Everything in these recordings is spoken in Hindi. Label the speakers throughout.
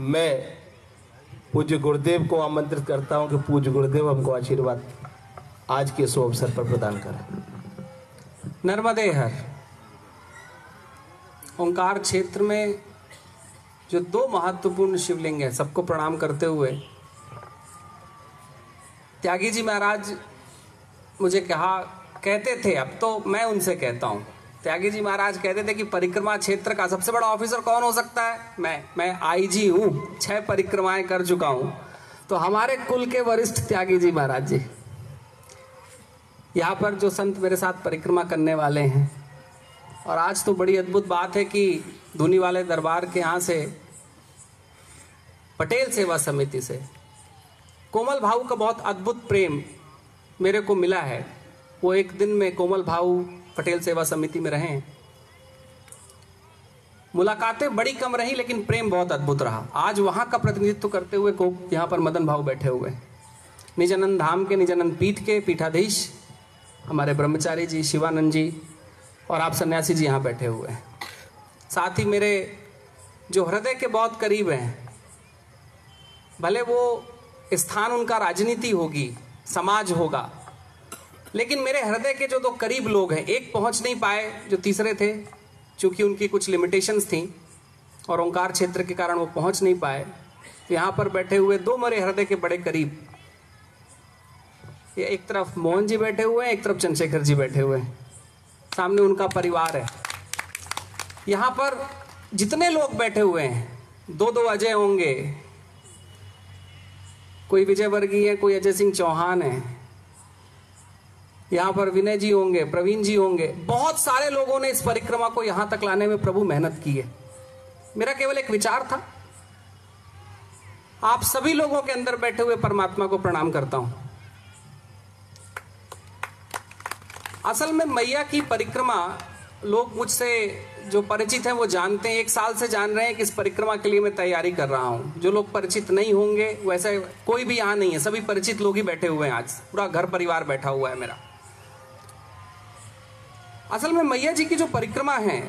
Speaker 1: मैं पूज्य गुरुदेव को आमंत्रित करता हूं कि पूज्य गुरुदेव हमको आशीर्वाद आज के शुभ अवसर पर प्रदान करें।
Speaker 2: नर्मदे हर। ओंकार क्षेत्र में जो दो महत्वपूर्ण शिवलिंग हैं, सबको प्रणाम करते हुए त्यागी जी महाराज मुझे कहते थे, अब तो मैं उनसे कहता हूँ, त्यागी जी महाराज कहते थे कि परिक्रमा क्षेत्र का सबसे बड़ा ऑफिसर कौन हो सकता है? मैं आईजी हूँ, 6 परिक्रमाएं कर चुका हूँ। तो हमारे कुल के वरिष्ठ त्यागी जी महाराज जी, यहाँ पर जो संत मेरे साथ परिक्रमा करने वाले हैं, और आज तो बड़ी अद्भुत बात है कि धुनी वाले दरबार के यहाँ से पटेल सेवा समिति से कोमल भाऊ का बहुत अद्भुत प्रेम मेरे को मिला है। वो एक दिन में कोमल भाऊ पटेल सेवा समिति में रहे, मुलाकातें बड़ी कम रही लेकिन प्रेम बहुत अद्भुत रहा। आज वहाँ का प्रतिनिधित्व करते हुए को यहाँ पर मदन भाऊ बैठे हुए, निजानंद धाम के, निजानंद पीठ के पीठाधीश हमारे ब्रह्मचारी जी, शिवानंद जी, और आप सन्यासी जी यहाँ बैठे हुए हैं। साथ ही मेरे जो हृदय के बहुत करीब हैं, भले वो स्थान उनका राजनीति होगी, समाज होगा, लेकिन मेरे हृदय के जो दो करीब लोग हैं, एक पहुंच नहीं पाए, जो तीसरे थे, क्योंकि उनकी कुछ लिमिटेशंस थी और ओंकार क्षेत्र के कारण वो पहुंच नहीं पाए। तो यहाँ पर बैठे हुए दो मेरे हृदय के बड़े करीब, ये एक तरफ मोहन जी बैठे हुए हैं, एक तरफ चंद्रशेखर जी बैठे हुए हैं, सामने उनका परिवार है। यहाँ पर जितने लोग बैठे हुए हैं, दो दो अजय होंगे, कोई विजय वर्गीय है, कोई अजय सिंह चौहान है, यहाँ पर विनय जी होंगे, प्रवीण जी होंगे। बहुत सारे लोगों ने इस परिक्रमा को यहाँ तक लाने में प्रभु मेहनत की है। मेरा केवल एक विचार था, आप सभी लोगों के अंदर बैठे हुए परमात्मा को प्रणाम करता हूं। असल में मैया की परिक्रमा, लोग मुझसे जो परिचित हैं वो जानते हैं, 1 साल से जान रहे हैं कि इस परिक्रमा के लिए मैं तैयारी कर रहा हूं। जो लोग परिचित नहीं होंगे, वैसे कोई भी यहाँ नहीं है, सभी परिचित लोग ही बैठे हुए हैं। आज पूरा घर परिवार बैठा हुआ है मेरा। असल में मैया जी की जो परिक्रमा है,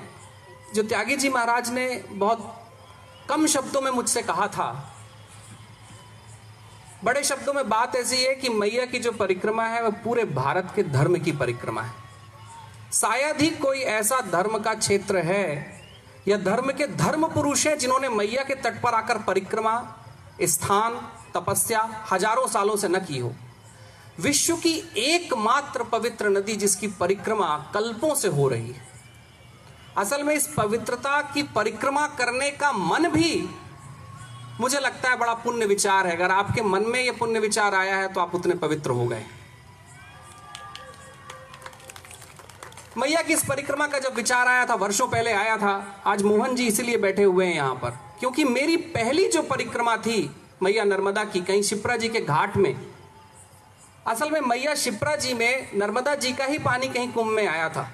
Speaker 2: जो त्यागी जी महाराज ने बहुत कम शब्दों में मुझसे कहा था, बड़े शब्दों में बात ऐसी है कि मैया की जो परिक्रमा है वह पूरे भारत के धर्म की परिक्रमा है। शायद ही कोई ऐसा धर्म का क्षेत्र है या धर्म के धर्म पुरुष है जिन्होंने मैया के तट पर आकर परिक्रमा, स्थान, तपस्या हजारों सालों से न की हो। विश्व की एकमात्र पवित्र नदी जिसकी परिक्रमा कल्पों से हो रही है। असल में इस पवित्रता की परिक्रमा करने का मन भी मुझे लगता है बड़ा पुण्य विचार है। अगर आपके मन में यह पुण्य विचार आया है तो आप उतने पवित्र हो गए। मैया की इस परिक्रमा का जब विचार आया था, वर्षों पहले आया था। आज मोहन जी इसीलिए बैठे हुए हैं यहाँ पर, क्योंकि मेरी पहली जो परिक्रमा थी मैया नर्मदा की, कहीं शिप्रा जी के घाट में। असल में मैया शिप्रा जी में नर्मदा जी का ही पानी कहीं कुंभ में आया था।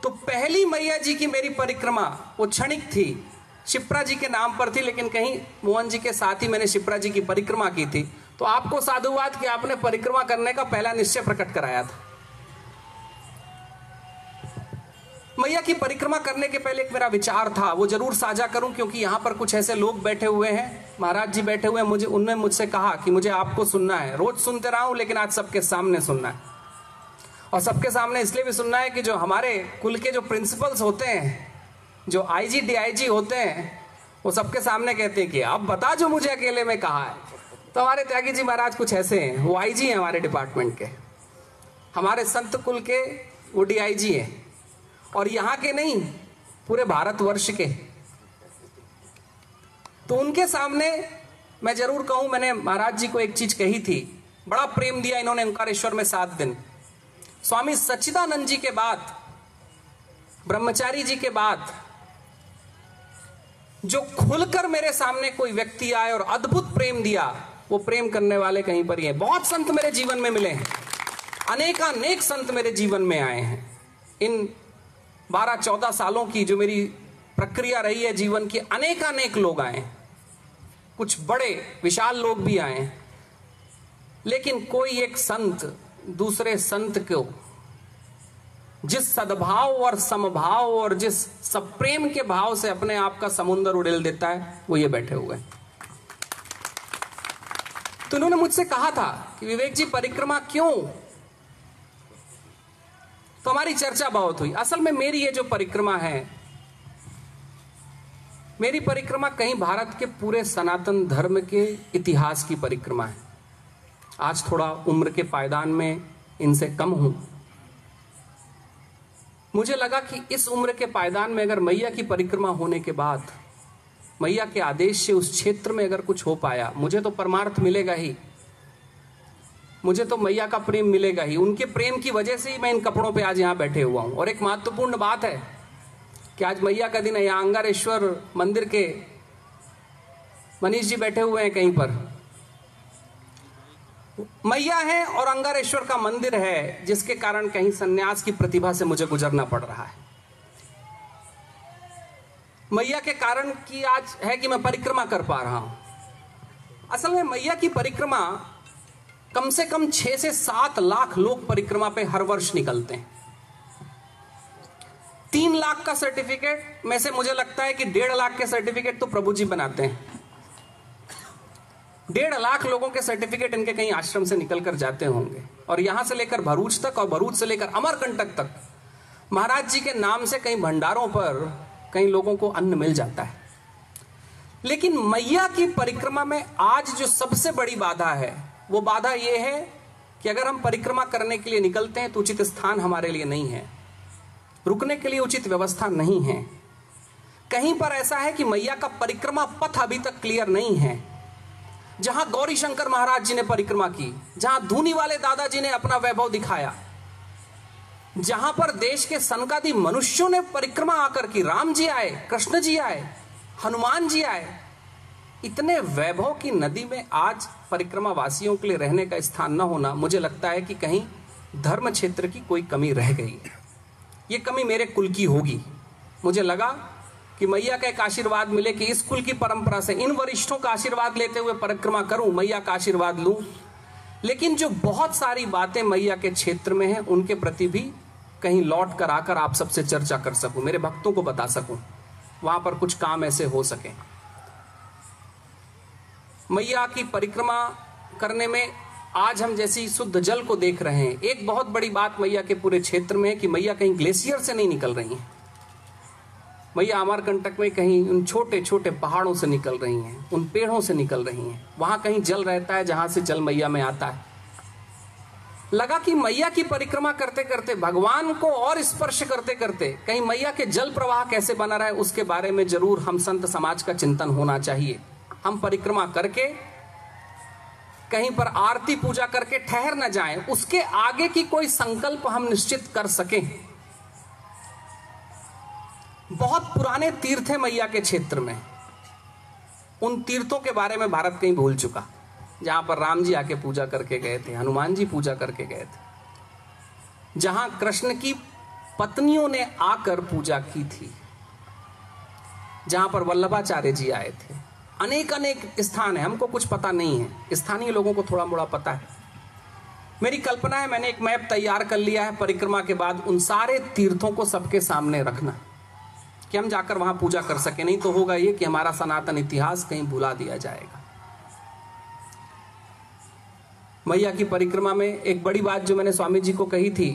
Speaker 2: तो पहली मैया जी की मेरी परिक्रमा वो क्षणिक थी, शिप्रा जी के नाम पर थी, लेकिन कहीं मोहन जी के साथ ही मैंने शिप्रा जी की परिक्रमा की थी। तो आपको साधुवाद कि आपने परिक्रमा करने का पहला निश्चय प्रकट कराया था। मैया की परिक्रमा करने के पहले एक मेरा विचार था, वो जरूर साझा करूं, क्योंकि यहाँ पर कुछ ऐसे लोग बैठे हुए हैं, महाराज जी बैठे हुए हैं, उन्होंने मुझसे कहा कि मुझे आपको सुनना है। रोज सुनते रहा हूं, लेकिन आज सबके सामने सुनना है। और सबके सामने इसलिए भी सुनना है कि जो हमारे कुल के जो प्रिंसिपल्स होते हैं, जो आईजी डीआईजी होते हैं, वो सबके सामने कहते हैं कि अब बता जो मुझे अकेले में कहा है। तो हमारे त्यागी जी महाराज कुछ ऐसे हैं, वो आईजी हैं हमारे डिपार्टमेंट के, हमारे संत कुल के वो डीआईजी हैं, और यहाँ के नहीं, पूरे भारतवर्ष के। तो उनके सामने मैं जरूर कहूं, मैंने महाराज जी को एक चीज कही थी, बड़ा प्रेम दिया इन्होंने ओंकारेश्वर में 7 दिन। स्वामी सच्चिदानंद जी के बाद, ब्रह्मचारी जी के बाद जो खुलकर मेरे सामने कोई व्यक्ति आए और अद्भुत प्रेम दिया, वो प्रेम करने वाले कहीं पर ही हैं। बहुत संत मेरे जीवन में मिले हैं, अनेकानेक संत मेरे जीवन में आए हैं। इन 12-14 सालों की जो मेरी प्रक्रिया रही है जीवन की, अनेकानेक लोग आए, कुछ बड़े विशाल लोग भी आए, लेकिन कोई एक संत दूसरे संत को जिस सद्भाव और समभाव और जिस सप्रेम के भाव से अपने आप का समुंदर उड़ेल देता है, वो ये बैठे हुए हैं। तो उन्होंने मुझसे कहा था कि विवेक जी परिक्रमा क्यों? तो हमारी चर्चा बहुत हुई। असल में मेरी ये जो परिक्रमा है, मेरी परिक्रमा कहीं भारत के पूरे सनातन धर्म के इतिहास की परिक्रमा है। आज थोड़ा उम्र के पायदान में इनसे कम हूं। मुझे लगा कि इस उम्र के पायदान में अगर मैया की परिक्रमा होने के बाद मैया के आदेश से उस क्षेत्र में अगर कुछ हो पाया, मुझे तो परमार्थ मिलेगा ही, मुझे तो मैया का प्रेम मिलेगा ही। उनके प्रेम की वजह से ही मैं इन कपड़ों पे आज यहां बैठे हुआ हूं। और एक महत्वपूर्ण बात है कि आज मैया का दिन है। यहाँ अंगारेश्वर मंदिर के मनीष जी बैठे हुए हैं कहीं पर। मैया है और अंगारेश्वर का मंदिर है, जिसके कारण कहीं सन्यास की प्रतिभा से मुझे गुजरना पड़ रहा है। मैया के कारण की आज है कि मैं परिक्रमा कर पा रहा हूं। असल में मैया की परिक्रमा कम से कम 6 से 7 लाख लोग परिक्रमा पे हर वर्ष निकलते हैं। 3 लाख का सर्टिफिकेट में से मुझे लगता है कि 1.5 लाख के सर्टिफिकेट तो प्रभु जी बनाते हैं। 1.5 लाख लोगों के सर्टिफिकेट इनके कहीं आश्रम से निकलकर जाते होंगे। और यहां से लेकर भरूच तक और भरूच से लेकर अमरकंटक तक महाराज जी के नाम से कई भंडारों पर कई लोगों को अन्न मिल जाता है। लेकिन मैया की परिक्रमा में आज जो सबसे बड़ी बाधा है, वो बाधा यह है कि अगर हम परिक्रमा करने के लिए निकलते हैं तो उचित स्थान हमारे लिए नहीं है, रुकने के लिए उचित व्यवस्था नहीं है। कहीं पर ऐसा है कि मैया का परिक्रमा पथ अभी तक क्लियर नहीं है। जहां गौरी शंकर महाराज जी ने परिक्रमा की, जहां धूनी वाले दादाजी ने अपना वैभव दिखाया, जहां पर देश के सनकादि मनुष्यों ने परिक्रमा आकर की, राम जी आए, कृष्ण जी आए, हनुमान जी आए, इतने वैभव की नदी में आज परिक्रमा वासियों के लिए रहने का स्थान न होना, मुझे लगता है कि कहीं धर्म क्षेत्र की कोई कमी रह गई है। ये कमी मेरे कुल की होगी। मुझे लगा कि मैया का एक आशीर्वाद मिले कि इस कुल की परंपरा से इन वरिष्ठों का आशीर्वाद लेते हुए परिक्रमा करूं, मैया का आशीर्वाद लूं। लेकिन जो बहुत सारी बातें मैया के क्षेत्र में हैं, उनके प्रति भी कहीं लौट कर आकर आप सबसे चर्चा कर सकूं, मेरे भक्तों को बता सकूं, वहां पर कुछ काम ऐसे हो सके। मैया की परिक्रमा करने में आज हम जैसी शुद्ध जल को देख रहे हैं। एक बहुत बड़ी बात मैया के पूरे क्षेत्र में है कि मैया कहीं ग्लेशियर से नहीं निकल रही हैं। मैया अमरकंटक में कहीं उन छोटे छोटे पहाड़ों से निकल रही हैं, उन पेड़ों से निकल रही हैं। वहां कहीं जल रहता है जहां से जल मैया में आता है। लगा कि मैया की परिक्रमा करते करते, भगवान को और स्पर्श करते करते कहीं मैया के जल प्रवाह कैसे बना रहे, उसके बारे में जरूर हम संत समाज का चिंतन होना चाहिए। हम परिक्रमा करके कहीं पर आरती पूजा करके ठहर न जाएं, उसके आगे की कोई संकल्प हम निश्चित कर सकें। बहुत पुराने तीर्थ है मैया के क्षेत्र में। उन तीर्थों के बारे में भारत कहीं भूल चुका, जहां पर राम जी आके पूजा करके गए थे, हनुमान जी पूजा करके गए थे, जहां कृष्ण की पत्नियों ने आकर पूजा की थी, जहां पर वल्लभाचार्य जी आए थे। अनेक अनेक स्थान है, हमको कुछ पता नहीं है, स्थानीय लोगों को थोड़ा मोड़ा पता है। मेरी कल्पना है, मैंने एक मैप तैयार कर लिया है परिक्रमा के बाद उन सारे तीर्थों को सबके सामने रखना, कि हम जाकर वहां पूजा कर सके। नहीं तो होगा ये कि हमारा सनातन इतिहास कहीं भुला दिया जाएगा। मैया की परिक्रमा में एक बड़ी बात जो मैंने स्वामी जी को कही थी,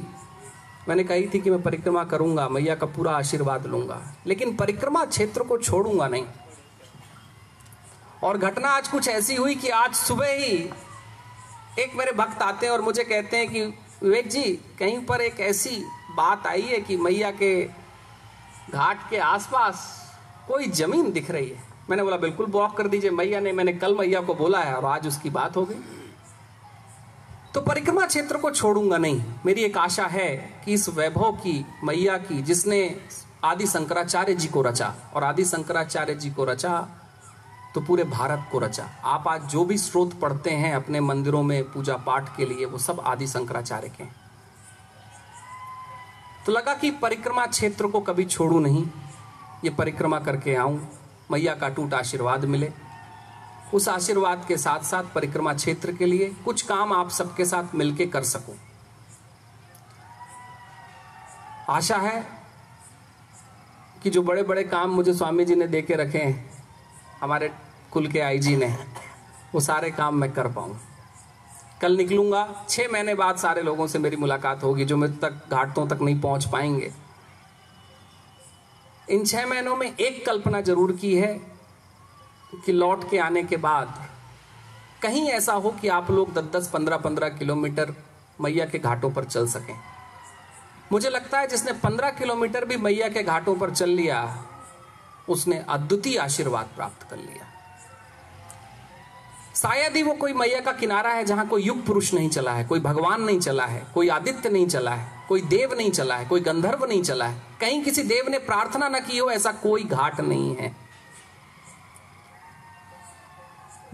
Speaker 2: मैंने कही थी कि मैं परिक्रमा करूंगा, मैया का पूरा आशीर्वाद लूंगा, लेकिन परिक्रमा क्षेत्र को छोड़ूंगा नहीं। और घटना आज कुछ ऐसी हुई कि आज सुबह ही एक मेरे भक्त आते हैं और मुझे कहते हैं कि विवेक जी, कहीं पर एक ऐसी बात आई है कि मैया के घाट के आसपास कोई जमीन दिख रही है। मैंने बोला बिल्कुल ब्लॉक कर दीजिए, मैया ने, मैंने कल मैया को बोला है और आज उसकी बात हो गई। तो परिक्रमा क्षेत्र को छोड़ूंगा नहीं। मेरी एक आशा है कि इस वैभव की, मैया की, जिसने आदि शंकराचार्य जी को रचा, और आदि शंकराचार्य जी को रचा तो पूरे भारत को रचा। आप आज जो भी स्रोत पढ़ते हैं अपने मंदिरों में पूजा पाठ के लिए, वो सब आदि शंकराचार्य के हैं। तो लगा कि परिक्रमा क्षेत्र को कभी छोड़ू नहीं, ये परिक्रमा करके आऊं, मैया का टूट आशीर्वाद मिले। उस आशीर्वाद के साथ साथ परिक्रमा क्षेत्र के लिए कुछ काम आप सबके साथ मिलके कर सकूं। आशा है कि जो बड़े बड़े काम मुझे स्वामी जी ने दे के रखे हैं, हमारे कुल के आईजी ने, वो सारे काम मैं कर पाऊँ। कल निकलूंगा, 6 महीने बाद सारे लोगों से मेरी मुलाकात होगी जो मेरे तक घाटों तक नहीं पहुंच पाएंगे। इन 6 महीनों में एक कल्पना जरूर की है कि लौट के आने के बाद कहीं ऐसा हो कि आप लोग 10-10, 15-15 किलोमीटर मैया के घाटों पर चल सकें। मुझे लगता है जिसने 15 किलोमीटर भी मैया के घाटों पर चल लिया, उसने अद्वितीय आशीर्वाद प्राप्त कर लिया। शायद ही वो कोई मैया का किनारा है जहां कोई युग पुरुष नहीं चला है, कोई भगवान नहीं चला है, कोई आदित्य नहीं चला है, कोई देव नहीं चला है, कोई गंधर्व नहीं चला है, कहीं किसी देव ने प्रार्थना न की हो, ऐसा कोई घाट नहीं है।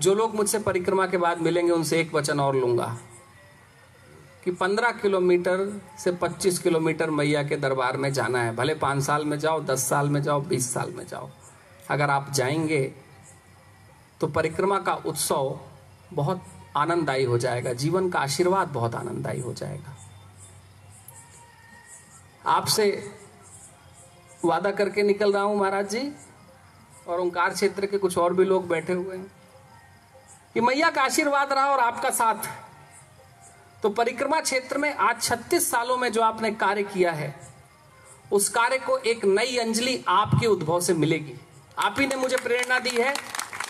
Speaker 2: जो लोग मुझसे परिक्रमा के बाद मिलेंगे उनसे एक वचन और लूंगा कि 15 किलोमीटर से 25 किलोमीटर मैया के दरबार में जाना है। भले 5 साल में जाओ, 10 साल में जाओ, 20 साल में जाओ, अगर आप जाएंगे तो परिक्रमा का उत्सव बहुत आनंददायी हो जाएगा, जीवन का आशीर्वाद बहुत आनंददायी हो जाएगा। आपसे वादा करके निकल रहा हूं महाराज जी, और ओंकार क्षेत्र के कुछ और भी लोग बैठे हुए हैं, कि मैया का आशीर्वाद रहा और आपका साथ, तो परिक्रमा क्षेत्र में आज 36 सालों में जो आपने कार्य किया है, उस कार्य को एक नई अंजलि आपके उद्भव से मिलेगी। आप ही ने मुझे प्रेरणा दी है।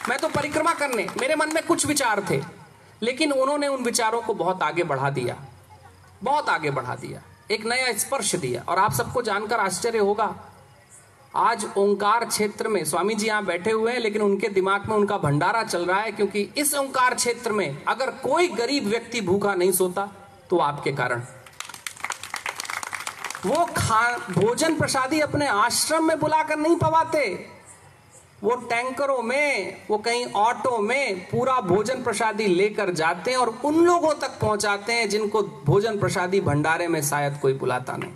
Speaker 2: मैं तो परिक्रमा करने, मेरे मन में कुछ विचार थे, लेकिन उन्होंने उन विचारों को बहुत आगे बढ़ा दिया, बहुत आगे बढ़ा दिया, एक नया स्पर्श दिया। और आप सबको जानकर आश्चर्य होगा, आज ओंकार क्षेत्र में स्वामी जी यहां बैठे हुए हैं, लेकिन उनके दिमाग में उनका भंडारा चल रहा है, क्योंकि इस ओंकार क्षेत्र में अगर कोई गरीब व्यक्ति भूखा नहीं सोता तो आपके कारण। वो भोजन प्रसादी अपने आश्रम में बुलाकर नहीं पवाते, वो टैंकरों में, वो कहीं ऑटो में पूरा भोजन प्रसादी लेकर जाते हैं और उन लोगों तक पहुंचाते हैं जिनको भोजन प्रसादी भंडारे में शायद कोई बुलाता नहीं।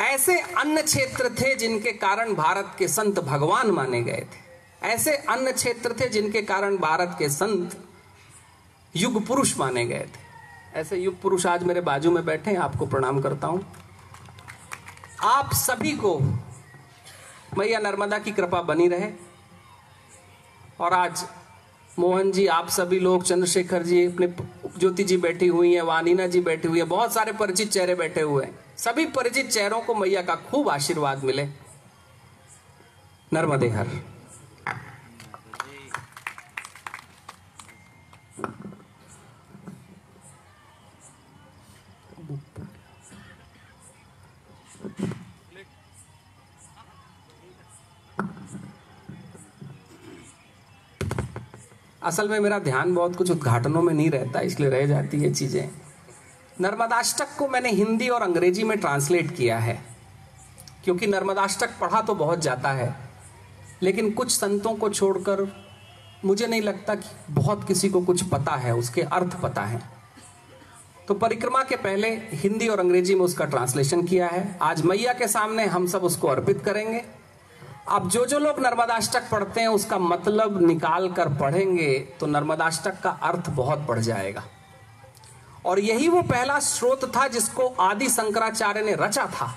Speaker 2: ऐसे अन्य क्षेत्र थे जिनके कारण भारत के संत भगवान माने गए थे। ऐसे अन्य क्षेत्र थे जिनके कारण भारत के संत युग पुरुष माने गए थे। ऐसे युग पुरुष आज मेरे बाजू में बैठे हैं, आपको प्रणाम करता हूं। आप सभी को मैया नर्मदा की कृपा बनी रहे। और आज मोहन जी, आप सभी लोग, चंद्रशेखर जी, अपने ज्योति जी बैठी हुई हैं, वानीना जी बैठी हुई है, बहुत सारे परिचित चेहरे बैठे हुए हैं। सभी परिचित चेहरों को मैया का खूब आशीर्वाद मिले। नर्मदे हर। असल में मेरा ध्यान बहुत कुछ उद्घाटनों में नहीं रहता, इसलिए रह जाती है चीजें। नर्मदाष्टक को मैंने हिंदी और अंग्रेजी में ट्रांसलेट किया है, क्योंकि नर्मदाष्टक पढ़ा तो बहुत जाता है, लेकिन कुछ संतों को छोड़कर मुझे नहीं लगता कि बहुत किसी को कुछ पता है, उसके अर्थ पता है। तो परिक्रमा के पहले हिंदी और अंग्रेजी में उसका ट्रांसलेशन किया है। आज मैया के सामने हम सब उसको अर्पित करेंगे। अब जो लोग नर्मदाष्टक पढ़ते हैं उसका मतलब निकाल कर पढ़ेंगे तो नर्मदाष्टक का अर्थ बहुत बढ़ जाएगा। और यही वो पहला स्रोत था जिसको आदि शंकराचार्य ने रचा था,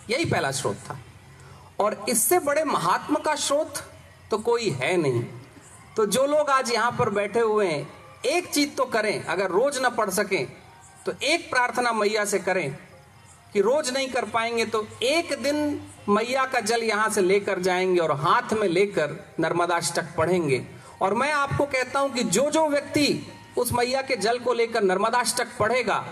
Speaker 2: यही पहला स्रोत था। और इससे बड़े महात्मा का स्रोत तो कोई है नहीं। तो जो लोग आज यहाँ पर बैठे हुए हैं, एक चीज तो करें, अगर रोज ना पढ़ सकें तो एक प्रार्थना मैया से करें कि रोज नहीं कर पाएंगे तो एक दिन मैया का जल यहां से लेकर जाएंगे और हाथ में लेकर नर्मदाष्टक पढ़ेंगे। और मैं आपको कहता हूं कि जो व्यक्ति उस मैया के जल को लेकर नर्मदाष्टक पढ़ेगा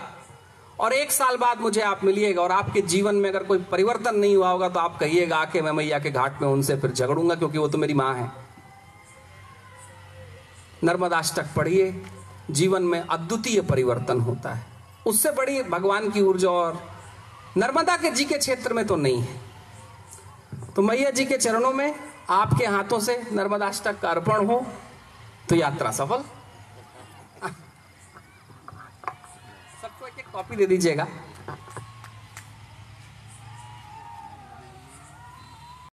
Speaker 2: और 1 साल बाद मुझे आप मिलिएगा और आपके जीवन में अगर कोई परिवर्तन नहीं हुआ होगा तो आप कहिएगा आके मैं मैया के घाट में उनसे फिर झगड़ूंगा, क्योंकि वो तो मेरी मां है। नर्मदाष्टक पढ़िए, जीवन में अद्वितीय परिवर्तन होता है। उससे बड़ी भगवान की ऊर्जा और नर्मदा के जी के क्षेत्र में तो नहीं है। तो मैया जी के चरणों में आपके हाथों से नर्मदाष्टक का अर्पण हो तो यात्रा सफल। सबको एक कॉपी दे दीजिएगा।